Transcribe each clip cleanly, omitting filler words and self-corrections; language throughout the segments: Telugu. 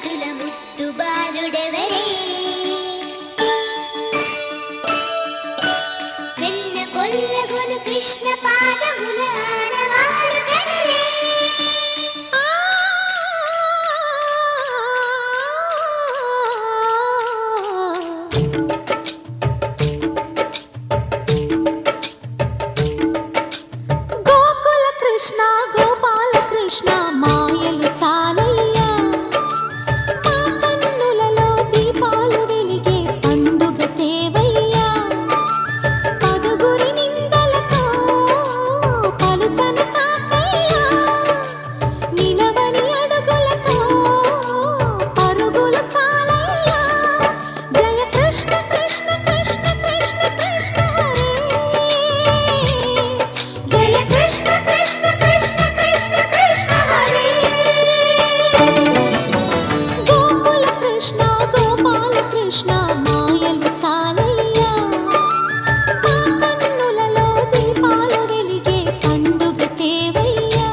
మడుల ముద్దు బాలుడెవరే వెన్న కొల్లగొను కృష్ణ పాదముల ఆడవారు కదరే గోకుల కృష్ణ గోపాల కృష్ణ మాయలు చాలయ్యా మా కన్నులలో దీపాలు వెలిగే పండుగ తేవయ్యా పదుగురి నిందలతో పలుచని కాకయ్యా నిలవని అడుగులతో పరుగులు చాలయ్యా జయ కృష్ణ కృష్ణ కృష్ణ కృష్ణ కృష్ణ హరే జయ కృష్ణ కృష్ణ కృష్ణ కృష్ణ కృష్ణ హరే గోకుల కృష్ణ గోపాల కృష్ణ మాయలు చాలయ్యా మా కన్నులలో దీపాలు వెలిగే పండుగ తేవయ్యా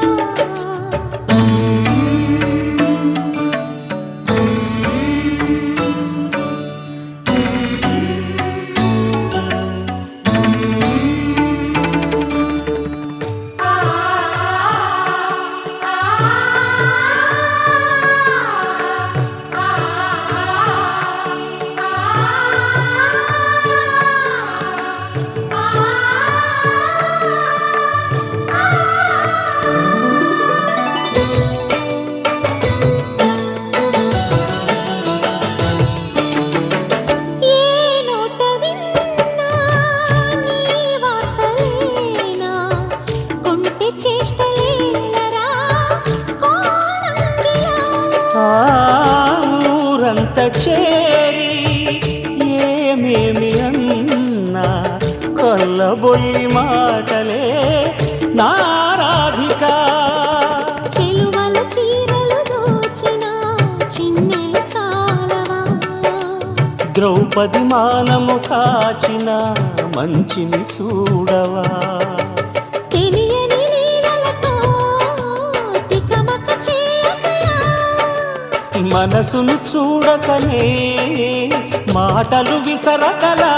ఏ నోట విన్నా నీ వార్తలేనా కొంటె చేష్టలేలరా కోణంగిలా ఊరంత చేరి ఏమేమి అన్నా కొల్లబొల్లి మాటలే నారాధిక చెలువల చీరలు దోచిన చిన్నెలు చాలవా ద్రౌపది మానము కాచిన మంచిని చూడవా తెలియని లీలలతో తికమక చేయకయా మనసును చూడకనే మాటలు విసరకలా